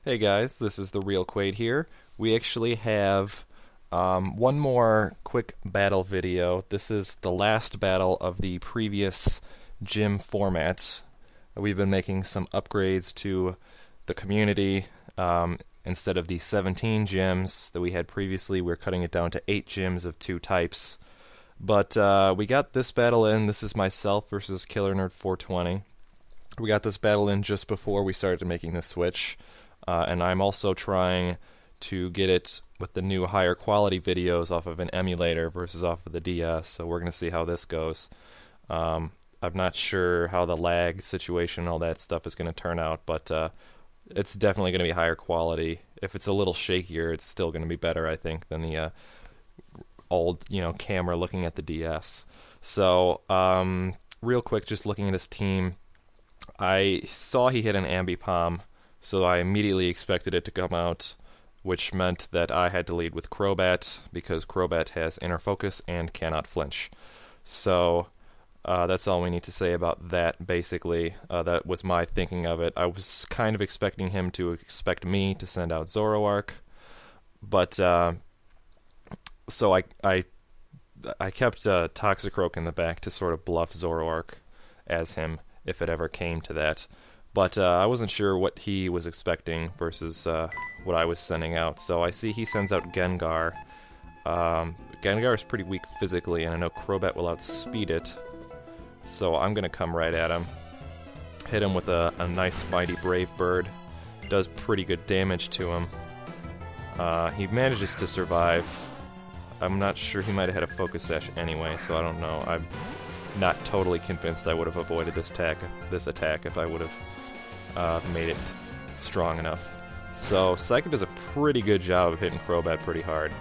Hey guys, this is the Real Quaid here. We actually have one more quick battle video. This is the last battle of the previous gym format. We've been making some upgrades to the community. Instead of the 17 gyms that we had previously, we're cutting it down to 8 gyms of 2 types. But we got this battle in. This is myself versus Killernerd420. We got this battle in just before we started making the switch. And I'm also trying to get it with the new higher quality videos off of an emulator versus off of the DS, so we're going to see how this goes. I'm not sure how the lag situation, all that stuff is going to turn out, but it's definitely going to be higher quality. If it's a little shakier, it's still going to be better, I think, than the old, camera looking at the DS. So, real quick, just looking at his team, I saw he hit an Ambipom, so I immediately expected it to come out, which meant that I had to lead with Crobat, because Crobat has inner focus and cannot flinch. So that's all we need to say about that, basically. That was my thinking of it. I was kind of expecting him to expect me to send out Zoroark, but so I kept Toxicroak in the back to sort of bluff Zoroark as him, if it ever came to that. But I wasn't sure what he was expecting versus what I was sending out. So I see he sends out Gengar. Gengar is pretty weak physically, and I know Crobat will outspeed it. So I'm going to come right at him. Hit him with a nice mighty Brave Bird. Does pretty good damage to him. He manages to survive. I'm not sure, he might have had a Focus Sash anyway, so I don't know. I'm not totally convinced I would have avoided this attack if I would have made it strong enough. So Psychic does a pretty good job of hitting Crobat pretty hard.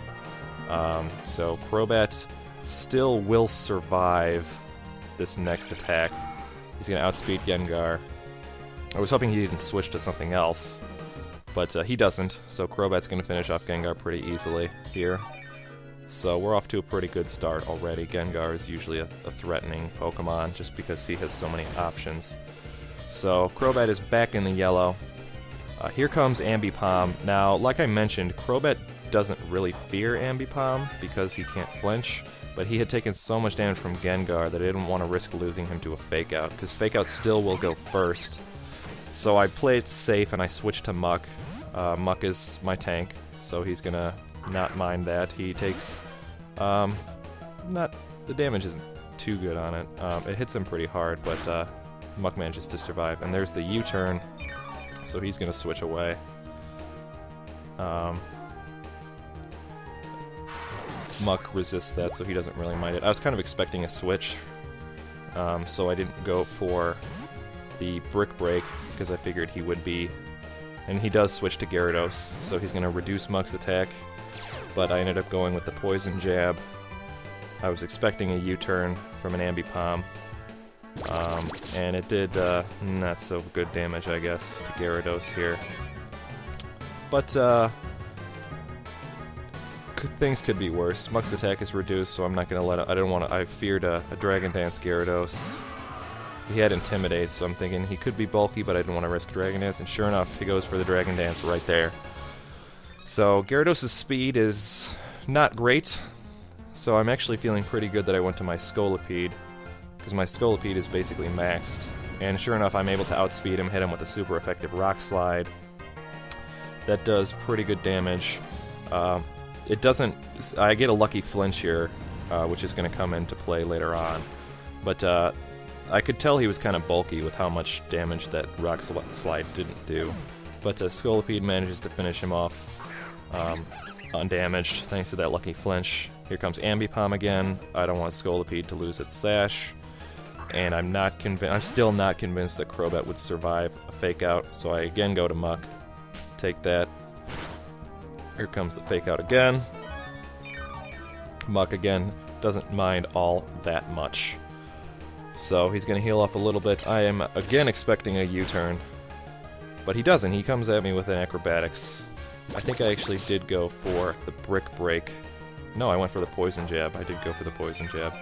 So Crobat still will survive this next attack. He's going to outspeed Gengar. I was hoping he didn't switch to something else, but he doesn't, so Crobat's going to finish off Gengar pretty easily here. So we're off to a pretty good start already. Gengar is usually a threatening Pokemon just because he has so many options. So Crobat is back in the yellow. Here comes Ambipom. Now, like I mentioned, Crobat doesn't really fear Ambipom because he can't flinch, but he had taken so much damage from Gengar that I didn't want to risk losing him to a Fake Out, because Fake Out still will go first. So I played it safe and I switched to Muck. Muck is my tank, so he's gonna not mind that. He takes, the damage isn't too good on it. It hits him pretty hard, but Muck manages to survive. And there's the U-turn, so he's gonna switch away. Muck resists that, so he doesn't really mind it. I was kind of expecting a switch, so I didn't go for the Brick Break, because I figured he would be. And he does switch to Gyarados, so he's gonna reduce Muck's attack. But I ended up going with the Poison Jab. I was expecting a U-turn from an Ambipom, and it did not so good damage, I guess, to Gyarados here. But things could be worse. Muck's attack is reduced, so I'm not gonna let it. I feared a Dragon Dance Gyarados. He had Intimidate, so I'm thinking he could be bulky, but I didn't want to risk Dragon Dance. And sure enough, he goes for the Dragon Dance right there. So Gyarados' speed is not great, so I'm actually feeling pretty good that I went to my Scolipede, because my Scolipede is basically maxed. And sure enough, I'm able to outspeed him, hit him with a super effective Rock Slide. That does pretty good damage. It doesn't... I get a lucky flinch here, which is going to come into play later on. But I could tell he was kind of bulky with how much damage that Rock Slide didn't do. But Scolipede manages to finish him off undamaged thanks to that lucky flinch. Here comes Ambipom again. I don't want Scolipede to lose its Sash, and I'm still not convinced that Crobat would survive a Fake Out, so I again go to Muck. Take that. Here comes the Fake Out again. Muck again doesn't mind all that much, so he's going to heal off a little bit. I am again expecting a U-turn, but he doesn't. He comes at me with an Acrobatics. I think I actually did go for the Brick Break. No, I went for the Poison Jab. I did go for the Poison Jab.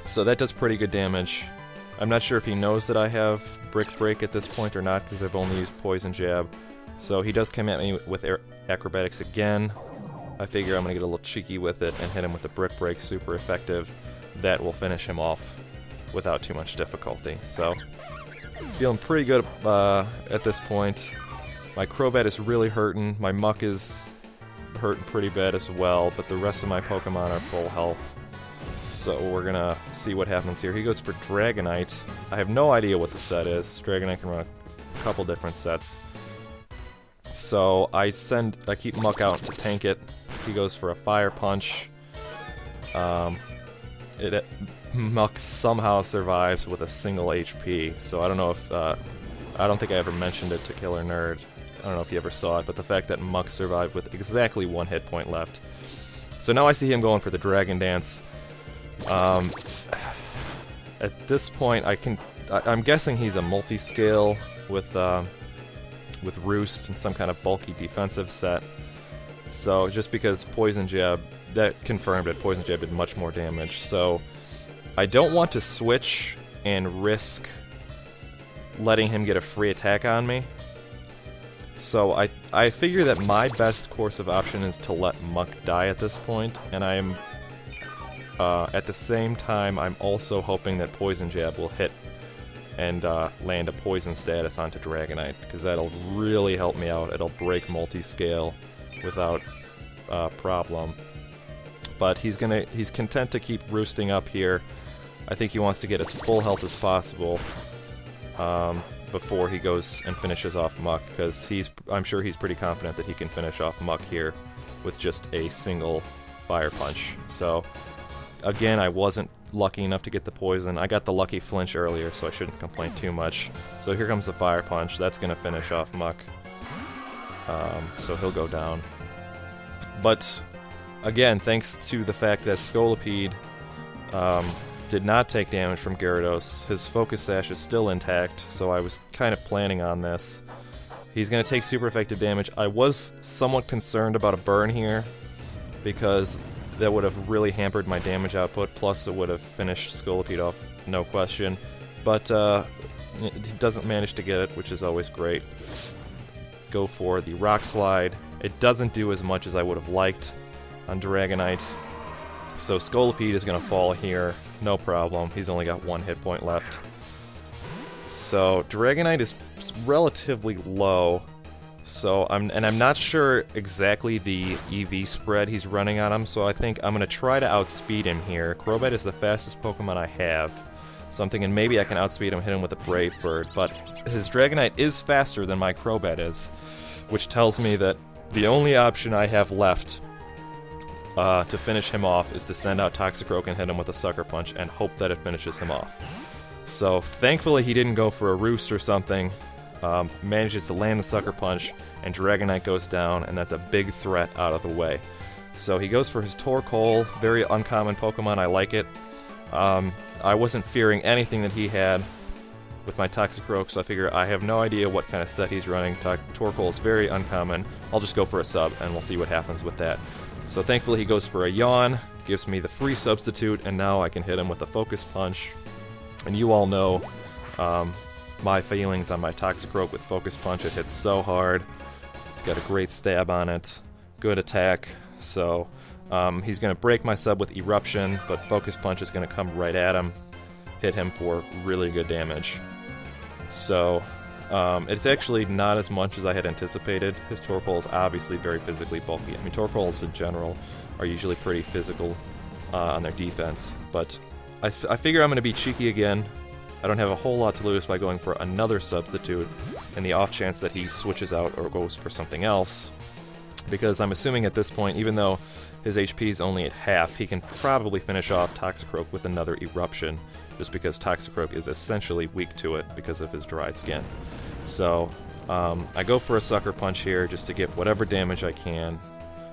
So that does pretty good damage. I'm not sure if he knows that I have Brick Break at this point or not, because I've only used Poison Jab. So he does come at me with Acrobatics again. I figure I'm going to get a little cheeky with it and hit him with the Brick Break, super effective. That will finish him off without too much difficulty. So, feeling pretty good at this point. My Crobat is really hurting, my Muck is hurting pretty bad as well, but the rest of my Pokemon are full health. So we're gonna see what happens here. He goes for Dragonite. I have no idea what the set is. Dragonite can run a couple different sets. So I keep Muck out to tank it. He goes for a Fire Punch. Muck somehow survives with a single HP, so I don't know if, I don't think I ever mentioned it to Killer Nerd. I don't know if you ever saw it, but the fact that Muck survived with exactly 1 hit point left. So now I see him going for the Dragon Dance. At this point, I'm guessing he's a multi-scale with Roost and some kind of bulky defensive set. So just because Poison Jab, that confirmed it, Poison Jab did much more damage. So I don't want to switch and risk letting him get a free attack on me. So I figure that my best course of option is to let Muck die at this point, and I'm at the same time I'm also hoping that Poison Jab will hit and land a poison status onto Dragonite, because that'll really help me out. It'll break multi-scale without problem. But he's content to keep roosting up here. I think he wants to get as full health as possible before he goes and finishes off Muck, because I'm sure he's pretty confident that he can finish off Muck here with just a single Fire Punch. So again, I wasn't lucky enough to get the poison. I got the lucky flinch earlier, so I shouldn't complain too much. So here comes the Fire Punch. That's going to finish off Muck. So he'll go down. But again, thanks to the fact that Scolipede did not take damage from Gyarados, his Focus Sash is still intact, so I was kind of planning on this. He's going to take super effective damage. I was somewhat concerned about a burn here, because that would have really hampered my damage output, plus it would have finished Scolipede off, no question. But he doesn't manage to get it, which is always great. Go for the Rock Slide. It doesn't do as much as I would have liked on Dragonite. So Scolipede is going to fall here, no problem. He's only got 1 hit point left. So Dragonite is relatively low. So I'm not sure exactly the EV spread he's running on him, so I think I'm going to try to outspeed him here. Crobat is the fastest Pokemon I have, so I'm thinking maybe I can outspeed him, hit him with a Brave Bird, but his Dragonite is faster than my Crobat is, which tells me that the only option I have left to finish him off is to send out Toxicroak and hit him with a Sucker Punch and hope that it finishes him off. So thankfully he didn't go for a Roost or something. Manages to land the Sucker Punch, and Dragonite goes down, and that's a big threat out of the way. So he goes for his Torkoal, very uncommon Pokemon, I like it. I wasn't fearing anything that he had with my Toxicroak, so I figure I have no idea what kind of set he's running. Torkoal is very uncommon. I'll just go for a sub, and we'll see what happens with that. So thankfully he goes for a Yawn, gives me the free substitute, and now I can hit him with a Focus Punch. And you all know my feelings on my Toxicroak with Focus Punch. It hits so hard. It's got a great stab on it. Good attack. So he's going to break my sub with Eruption, but Focus Punch is going to come right at him. Hit him for really good damage. So it's actually not as much as I had anticipated. His Torkoal is obviously very physically bulky. I mean, Torkoals in general are usually pretty physical on their defense. But I figure I'm going to be cheeky again. I don't have a whole lot to lose by going for another substitute in the off chance that he switches out or goes for something else. Because I'm assuming at this point, even though his HP is only at half, he can probably finish off Toxicroak with another Eruption, just because Toxicroak is essentially weak to it because of his dry skin. So I go for a Sucker Punch here just to get whatever damage I can,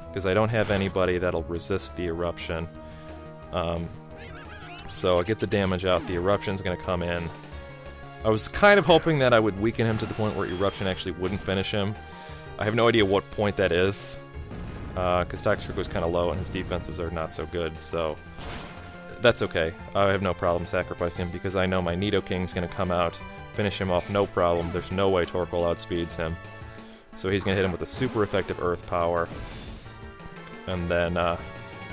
because I don't have anybody that'll resist the Eruption. So I get the damage out, the Eruption's going to come in. I was kind of hoping that I would weaken him to the point where Eruption actually wouldn't finish him. I have no idea what point that is, because Toxicroak was kind of low and his defenses are not so good, so that's okay. I have no problem sacrificing him because I know my Nidoking's going to come out, finish him off no problem. There's no way Torkoal outspeeds him. So he's going to hit him with a super effective Earth Power. And then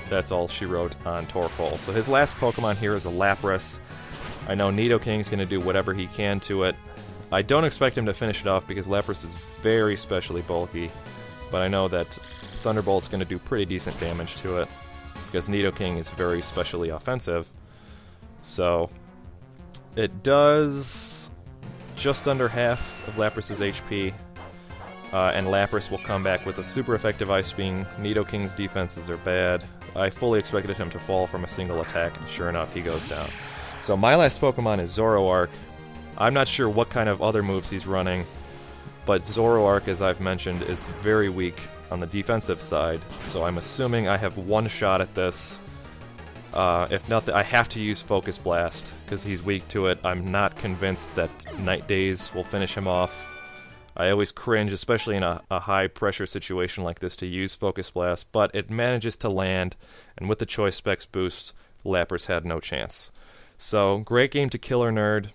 that's all she wrote on Torkoal. So his last Pokemon here is a Lapras. I know Nidoking's going to do whatever he can to it. I don't expect him to finish it off because Lapras is very specially bulky. But I know that Thunderbolt's going to do pretty decent damage to it, because Nidoking is very specially offensive. So it does just under half of Lapras's HP, and Lapras will come back with a super effective Ice Beam. Nidoking's defenses are bad. I fully expected him to fall from a single attack, and sure enough, he goes down. So my last Pokemon is Zoroark. I'm not sure what kind of other moves he's running, but Zoroark, as I've mentioned, is very weak on the defensive side, so I'm assuming I have one shot at this. If not, I have to use Focus Blast, because he's weak to it. I'm not convinced that Night Daze will finish him off. I always cringe, especially in a high-pressure situation like this, to use Focus Blast, but it manages to land, and with the Choice Specs boost, Lapras had no chance. So, great game to Killernerd.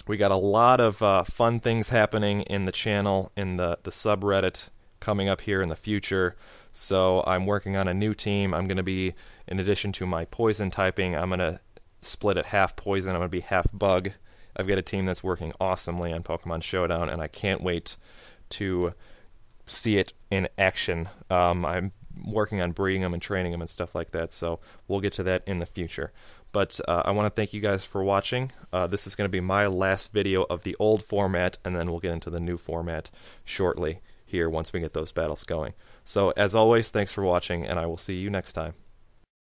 We got a lot of fun things happening in the channel, in the subreddit, coming up here in the future. So I'm working on a new team. I'm going to be, in addition to my poison typing, I'm going to split it half poison. I'm going to be half bug. I've got a team that's working awesomely on Pokemon Showdown, and I can't wait to see it in action. I'm working on breeding them and training them and stuff like that, so we'll get to that in the future. But I want to thank you guys for watching. This is going to be my last video of the old format, and then we'll get into the new format shortly here once we get those battles going. So, as always, thanks for watching, and I will see you next time.